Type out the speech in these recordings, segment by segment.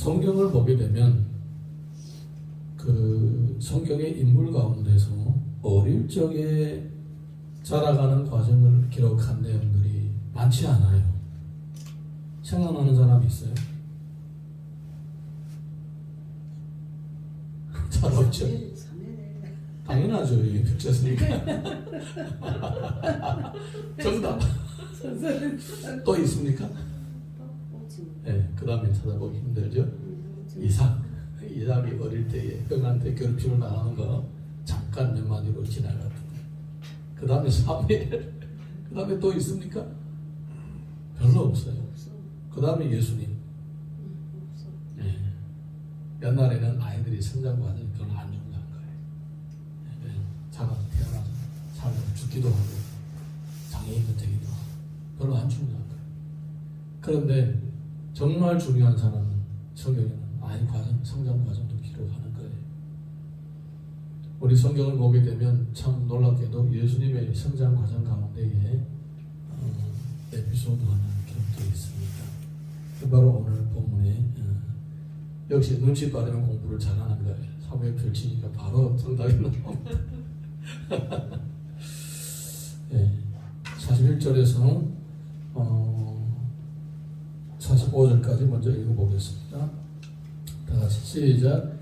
성경을 보게 되면 그 성경의 인물 가운데서 어릴 적에 자라가는 과정을 기록한 내용들이 많지 않아요. 생각나는 사람이 있어요? 잘 없죠. 당연하죠. 백제스니까. 정답. 또 있습니까? 네, 그 다음에 찾아보기 힘들죠. 이삭이 어릴 때에 형한테 괴롭힘을 당하는 거 잠깐 몇 마디로 지나갔던. 그 다음에 사무엘. 그 다음에 또 있습니까? 별로 없어요. 그 다음에 예수님. 네. 옛날에는 아이들이 성장 과정이 별로 안 중요한 거예요. 네. 자가 태어나서 살고 죽기도 하고 장애인이 되기도 하고 별로 안 중요한 거예요. 그런데 정말 중요한 사람은 성경에는 아이 과정, 성장 과정도 기록하는 거예요. 우리 성경을 보게 되면 참 놀랍게도 예수님의 성장 과정 가운데에 에피소드 하나 기록되어 있습니다. 바로 오늘 본문에 역시 눈치 빠르면 공부를 잘하는 거예요. 사무엘 펼치니까 바로 정답이 나옵니다. 네, 41절에서 45절까지 먼저 읽어보겠습니다. 다 같이 시작.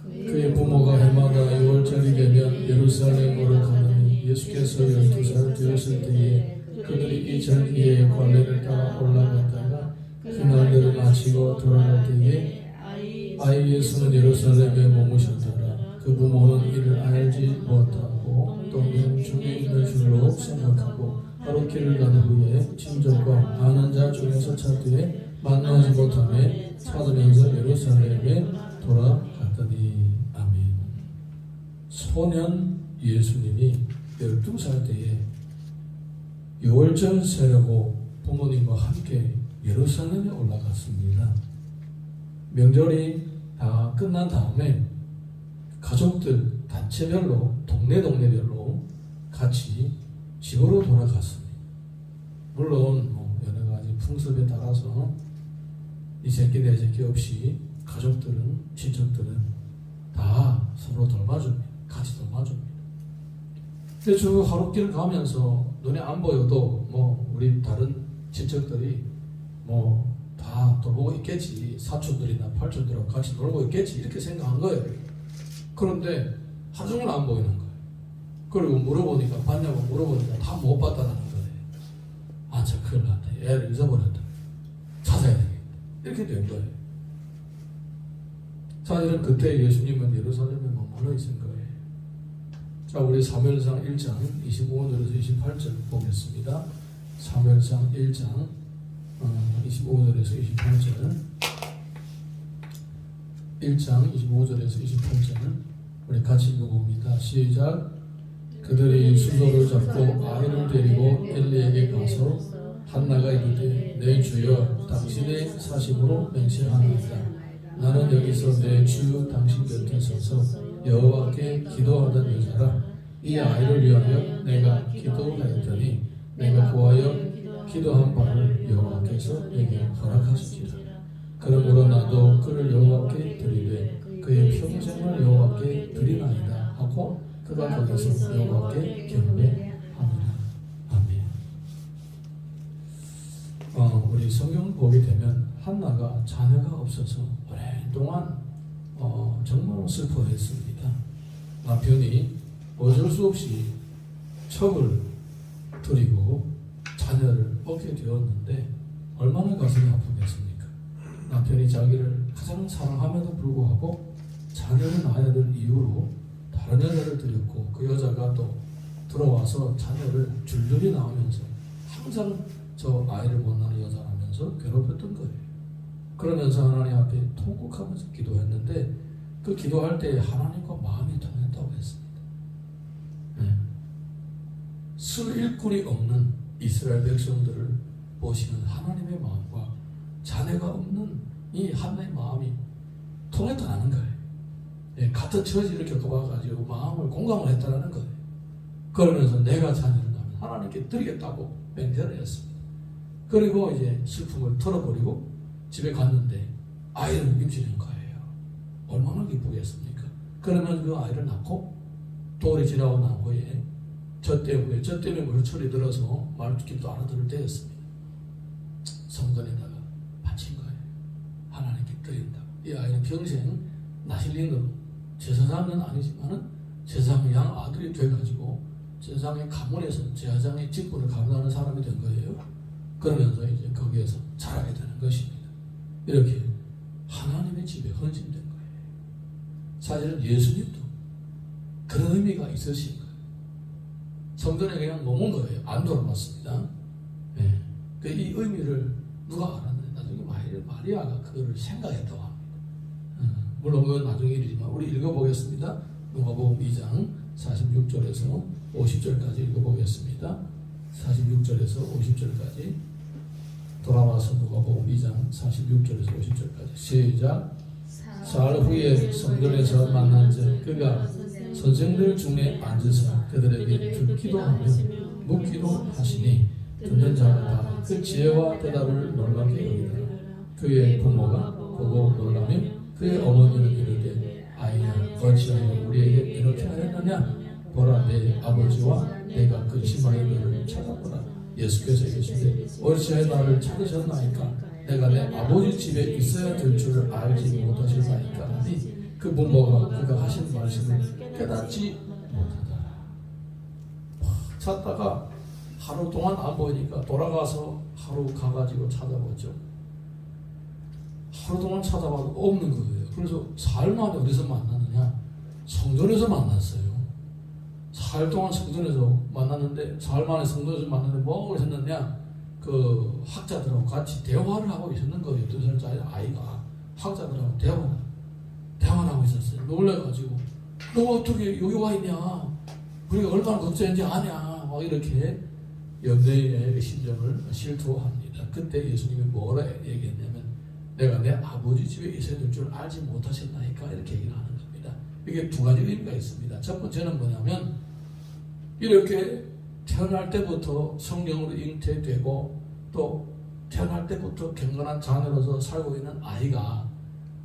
그의 부모가 해마다 6월절이 되면 예루살렘으로 가느니 예수께서 12살 되었을 때에 그들이 이 절기의 관례를 따라 올라갔다가 그날들을 마치고 돌아갈 때에 아이 예수는 예루살렘에 머무셨더라. 그 부모는 이를 알지 못하고 또 명중에 있는 줄로 생각하고 바로 길을 가는 후에 친족과 아는 자 중에서 찾되 만나지 못하며 찾으면서 예루살렘에 돌아갔더니. 아멘. 소년 예수님이 12살 때에 6월절 세려고 부모님과 함께 예루살렘에 올라갔습니다. 명절이 다 끝난 다음에 가족들 단체별로 동네별로 같이 집으로 돌아갔습니다. 물론 여러 가지 풍습에 따라서 이 새끼 내 새끼 없이 가족들은 친척들은 다 서로 돌봐줍니다. 같이 돌봐줍니다. 근데 저 하룻길 가면서 눈에 안 보여도 우리 다른 친척들이 다 돌보고 있겠지, 사촌들이나 팔촌들하고 같이 놀고 있겠지 이렇게 생각한 거예요. 그런데 하루 종일 안 보이는 거예요. 그리고 물어보니까 봤냐고 물어보니까 다 못 봤다는 거예요. 아, 저 큰일 났다. 애를 잊어버렸다. 찾아야 되겠다. 이렇게 된 거예요. 사실은 그때 예수님은 예루살렘에 머물러 있은 거예요. 자, 우리 사무엘상 1장 25절에서 28절 보겠습니다. 사무엘상 1장 25절에서 28절 1장 25절에서 28절은 우리 같이 읽어봅니다. 시작. 그들이 수소를 잡고 아이를 데리고 엘리에게 가서 한나가 이르되 내 주여 당신의 사심으로 맹세하나이다. 나는 여기서 내 주 당신 곁에 서서 여호와께 기도하던 여자라. 이 아이를 위하여 내가 기도하였더니 내가 구하여 기도한 바를 여호와께서 내게 허락하시리라. 그러므로 나도 그를 여호와께 드리되 그의 평생을 여호와께 드리나이다 하고 그가 거기서 여호와께 경배하니라. 아멘. 우리 성경을 보게 되면 한나가 자녀가 없어서 오랫동안 정말 슬퍼했습니다. 남편이 어쩔 수 없이 척을 들이고 자녀를 얻게 되었는데 얼마나 가슴이 아프겠습니까? 남편이 자기를 가장 사랑함에도 불구하고 자녀를 낳아야 될 이유로 다른 여자를 들였고 그 여자가 또 들어와서 자녀를 줄줄이 낳으면서 항상 저 아이를 못 낳는 여자라면서 괴롭혔던 거예요. 그러면서 하나님 앞에 통곡하면서 기도했는데 그 기도할 때 하나님과 마음이 통했다고 했습니다. 쓸 일꾼이 없는 이스라엘 백성들을 보시는 하나님의 마음과 자녀가 없는 이 한나의 마음이 통했다는 거예요. 같은 처지를 겪어봐가지고 마음을 공감을 했다는 거예요. 그러면서 내가 자녀를 낳으면 하나님께 드리겠다고 맹세를 했습니다. 그리고 이제 슬픔을 털어버리고 집에 갔는데 아이를 임신한 거예요. 얼마나 기쁘겠습니까? 그러면 그 아이를 낳고 돌이 지나고 난 후에 저 때문에 물철이 들어서 말듣기도 알아들을 때였습니다. 성전에다가 바친 거예요. 하나님께 드린다고. 이 아이는 평생 나실링으로 제사장은 아니지만은 제사장의 양 아들이 돼가지고 제사장의 가문에서 제사장의 직분을 감당하는 사람이 된 거예요. 그러면서 이제 거기에서 자라게 되는 것입니다. 이렇게 하나님의 집에 헌신된 거예요. 사실은 예수님도 그런 의미가 있으신 거예요. 성전에 그냥 머문 거예요. 안 돌아왔습니다. 네. 이 의미를 누가 알았는데 나중에 마리아가 그거를 생각했다고 합니다. 물론 그건 나중에 일이지만 우리 읽어보겠습니다. 누가복음 2장 46절에서 50절까지 읽어보겠습니다. 46절에서 50절까지 돌아와서 누가복음 2장 46절에서 50절까지 시작. 사흘 후에 성전에서 만난 자 그가 선생들 중에 앉으사 그들에게 듣기도 하며 묻기도 하시니 듣는 자가 다 그 지혜와 대답을 놀랍게 여기더라. 그의 부모가 보고 놀라며 그의 어머니는 이르되 아이야 어찌하여 우리에게 이렇게 하였느냐 보라 내 아버지와 내가 근심하여 너를 찾아보라. 예수께서 이르시되 어찌하여 나를 찾으셨나이까 내가 내 아버지 집에 있어야 될 줄 알지 못하셨나이까 하니 그 부모가 그가 하신 말씀을 깨닫지 못하더라. 찾다가 하루 동안 안 보이니까 돌아가서 하루 가가지고 찾아보죠. 하루 동안 찾아봐도 없는 거예요. 그래서 사흘 만에 어디서 만났느냐? 성전에서 만났어요. 사흘 동안 성전에서 만났는데 사흘 만에 성전에서 만났는데 뭐하고 있었느냐? 그 학자들하고 같이 대화를 하고 있었는 거예요. 2살짜리 아이가 학자들하고 대화를 하고 있었어요. 놀래가지고 너 어떻게 여기 와 있냐? 우리가 얼마나 걱정했는지 아냐? 막 이렇게 연대의 심정을 실토합니다. 그때 예수님이 뭐라 얘기했냐면 내가 내 아버지 집에 있어야 될 줄 알지 못하셨나이까 이렇게 얘기를 하는 겁니다. 이게 두 가지 의미가 있습니다. 첫 번째는 뭐냐면 이렇게 태어날 때부터 성경으로 잉태되고 또 태어날 때부터 경건한 자녀로서 살고 있는 아이가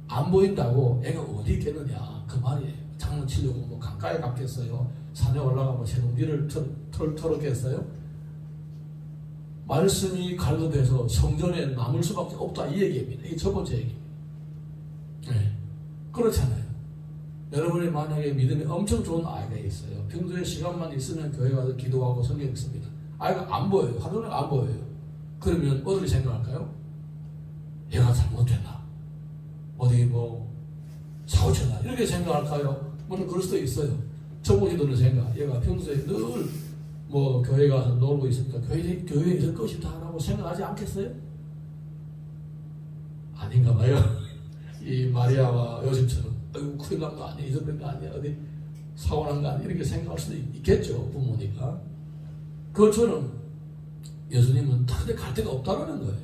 안 보인다고 애가 어디 있겠느냐 그 말이에요. 장난치려고 뭐 강가에 갔겠어요? 산에 올라가면 새동지를 털었겠어요? 말씀이 갈급해서 성전에 남을 수밖에 없다 이 얘기입니다. 이게 첫 번째 얘기입니다. 네. 그렇잖아요. 여러분이 만약에 믿음이 엄청 좋은 아이가 있어요. 평소에 시간만 있으면 교회 가서 기도하고 성경 읽습니다. 아이가 안 보여요. 하루 종일 안 보여요. 그러면 어떻게 생각할까요? 얘가 잘못됐나? 어디 뭐 사고쳤나? 이렇게 생각할까요? 물론 그럴 수도 있어요. 저보기 드는 생각. 얘가 평소에 늘 뭐 교회 가서 놀고 있으니까 교회에 있을 것이다라고 생각하지 않겠어요? 아닌가 봐요. 이 마리아와 요셉처럼 아이고 큰일 난 거 아니야? 잊어버린 거 아니야? 어디 사고 난 거 아니야? 이렇게 생각할 수도 있겠죠. 부모니까. 그것처럼 예수님은 다른 데 갈 데가 없다라는 거예요.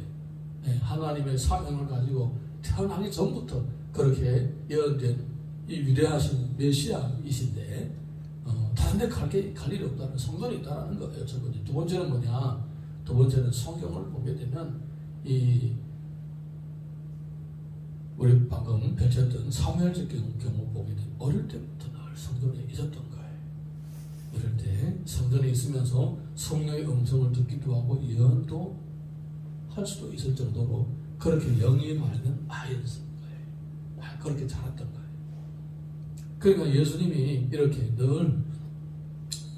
네, 하나님의 사명을 가지고 태어나기 전부터 그렇게 예언된 이 위대하신 메시아이신데 다른 데 갈 일이 없다는 성전이 있다는 거예요. 첫 번째. 두 번째는 뭐냐? 두 번째는 성경을 보게 되면 우리 방금 펼쳤던 사무엘적 경우 보게 되면 어릴 때부터 늘 성전에 있었던 거예요. 어릴 때 성전에 있으면서 성령의 음성을 듣기도 하고 예언도 할 수도 있을 정도로 그렇게 영이 맑은 아이였던 거예요. 그렇게 자랐던 거예요. 그러니까 예수님이 이렇게 늘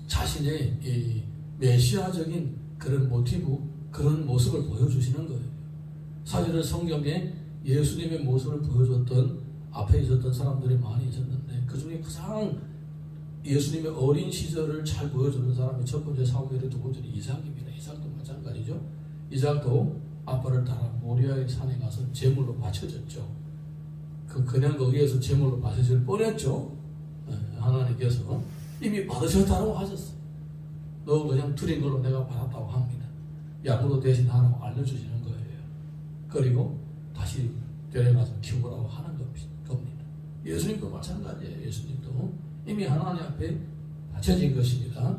자신의 이 메시아적인 그런 모티브, 그런 모습을 보여주시는 거예요. 사실은 성경에 예수님의 모습을 보여줬던 앞에 있었던 사람들이 많이 있었는데 그 중에 가장 예수님의 어린 시절을 잘 보여주는 사람이 첫 번째 사무엘이, 두 번째는 이삭입니다. 이삭도 마찬가지죠. 이삭도 아빠를 따라 모리아의 산에 가서 제물로 바쳐졌죠. 그냥 거기에서 제물로 바쳐질 뻔했죠. 하나님께서 이미 받으셨다고 하셨어요. 너 그냥 드린 걸로 내가 받았다고 합니다. 약으로 대신하라고 알려주시는 거예요. 그리고 다시 데려가서 키우라고 하는 겁니다. 예수님도 마찬가지예요. 예수님도 이미 하나님 앞에 바쳐진 것입니다.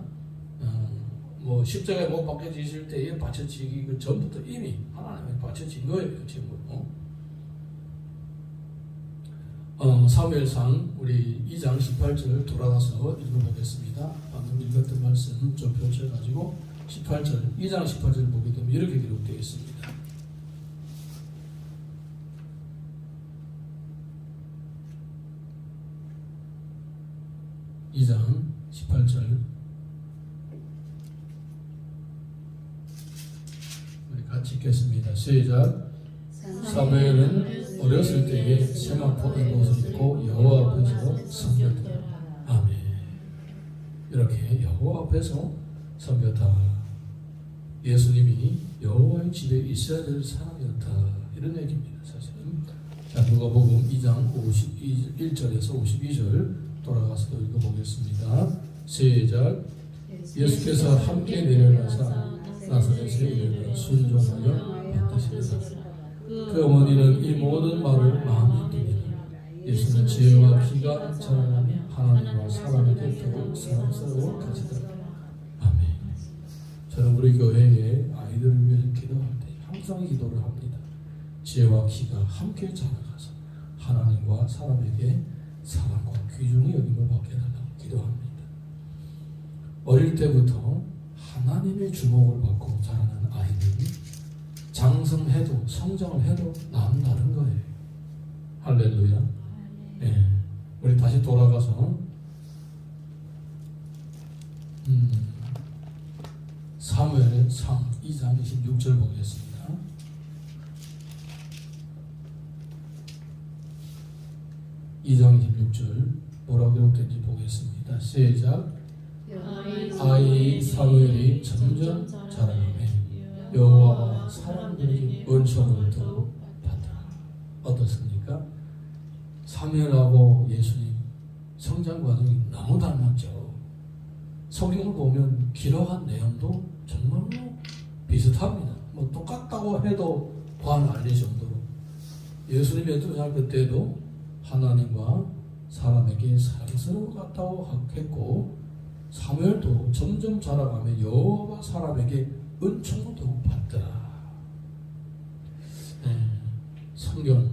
뭐 십자가에 못 박혀지실 때에 바쳐지기 그 전부터 이미 하나님에 바쳐진 거예요. 지금으로. 사무엘상 우리 2장 18절 돌아가서 읽어보겠습니다. 방금 읽었던 말씀 좀 펼쳐가지고 18절, 2장 18절 보게 되면 이렇게 기록되어 있습니다. (2장 18절) 우리 같이 읽겠습니다. 시작. 사무엘은 어렸을 때에 세마포 옷을 입고 여호와 앞에서 섬겼다. 아멘. 이렇게 여호와 앞에서 섬겼다. 예수님이 여호와의 집에 있어야 될 사람이었다. 이런 얘기입니다. 사실은. 자, 누가복음 2장 51절에서 52절 돌아가서 읽어보겠습니다. 시작. 예수께서 함께 내려가사 나사렛에 이르러 순종하여 받으시니라. 그 어머니는 이 모든 말을 마음에 듭니다. 예수는 지혜와 기가 자라나며 하나님과 사람에게 더욱 사랑스러워 가시더라. 아멘. 저는 우리 교회의 아이들을 위해서 기도할 때 항상 기도를 합니다. 지혜와 기가 함께 자라가서 하나님과 사람에게 사랑과 귀중히 여김을 받게 해달라고 기도합니다. 어릴 때부터 하나님의 주목을 받고 자라는 아이들이 장성해도 성장을 해도 남다른 거예요. 할렐루야. 네. 우리 다시 돌아가서 사무엘상 2장 26절 보겠습니다. (2장 26절) 뭐라고 기록된지 보겠습니다. 시작. 아이 사무엘이 점점 자라나매 여호와와 사람들에게 은총을 더욱 받더라. 어떻습니까? 사무엘하고 예수님 성장 과정이 너무 닮았죠. 성경을 보면 기록한 내용도 정말로 비슷합니다. 뭐 똑같다고 해도 과언 알릴 정도로 예수님이 어떤 날 그때도 하나님과 사람에게 사랑스러운 것 같다고 했고, 사무엘도 점점 자라가며 여호와와 사람에게 은총을 더욱 받더라. 성경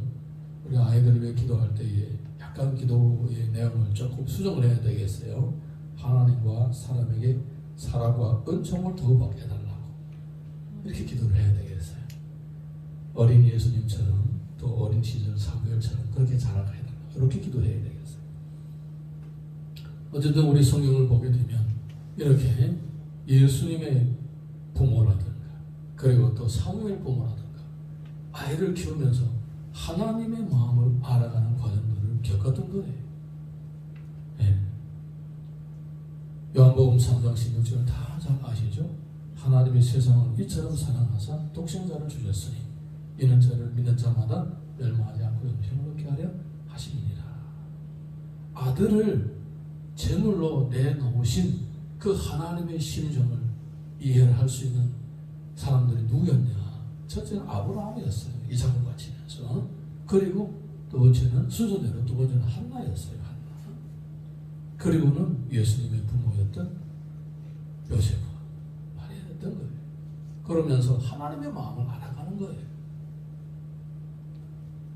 우리 아이들을 위해 기도할 때에 약간 기도의 내용을 조금 수정을 해야 되겠어요. 하나님과 사람에게 사랑과 은총을 더욱 받게 해달라고 이렇게 기도를 해야 되겠어요. 어린 예수님처럼 또 어린 시절 사무엘처럼 그렇게 자라가야 된다. 이렇게 기도해야 되겠어요. 어쨌든 우리 성경을 보게 되면 이렇게 예수님의 부모라든가 그리고 또 사무엘 부모라든가 아이를 키우면서 하나님의 마음을 알아가는 과정들을 겪었던 거예요. 네. 요한복음 3장 16절 다 잘 아시죠? 하나님이 세상을 이처럼 사랑하사 독생자를 주셨으니 이는 저를 믿는 자마다 멸망하지 않고 영생을 얻게 하려 하심이니라. 아들을 제물로 내놓으신 그 하나님의 심정을 이해를 할 수 있는 사람들이 누구였냐? 첫째는 아브라함이었어요. 이삭을 바치면서. 그리고 두 번째는 순서대로 두 번째는 한나였어요. 한나. 그리고는 예수님의 부모였던 요셉과 마리아였던 거예요. 그러면서 하나님의 마음을 알아가는 거예요.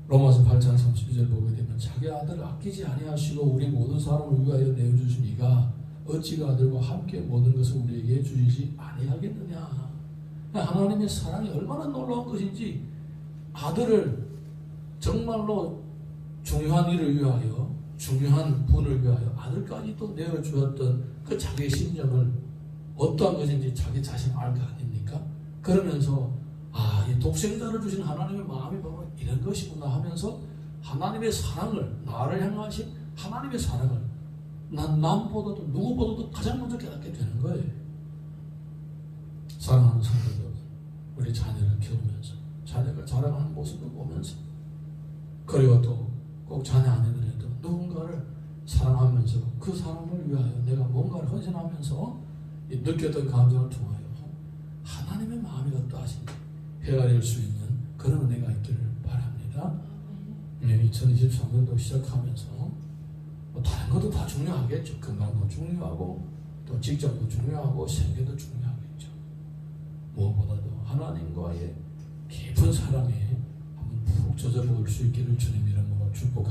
로마서 8장 32절 보게 되면 자기 아들을 아끼지 아니하시고 우리 모든 사람을 위하여 내어주신 이가 어찌 그 아들과 함께 모든 것을 우리에게 주시지 아니하겠느냐. 하나님의 사랑이 얼마나 놀라운 것인지 아들을 정말로 중요한 일을 위하여 중요한 분을 위하여 아들까지 또 내어주었던 그 자기의 심정을 어떠한 것인지 자기 자신 알 거 아닙니까? 그러면서 이 독생자를 주신 하나님의 마음이 바로 이런 것이구나 하면서 하나님의 사랑을 나를 향하신 하나님의 사랑을 남보다도 누구보다도 가장 먼저 깨닫게 되는 거예요. 사랑하는 성도 여러분, 우리 자녀를 키우면서 자녀가 자라가는 모습을 보면서 그리고 또 꼭 자녀 아내들에도 누군가를 사랑하면서 그 사람을 위하여 내가 뭔가를 헌신하면서 느꼈던 감정을 통하여 하나님의 마음이 어떠하신지 헤아릴 수 있는 그런 은혜가 있기를 바랍니다. 2023년도 시작하면서 다른 것도 다 중요하겠죠. 건강도 중요하고 또 직장도 중요하고 생계도 중요하겠죠. 무엇보다도 하나님과의 깊은 사랑에 한번 푹 젖어볼 수 있기를 주님 이름으로 축복합니다.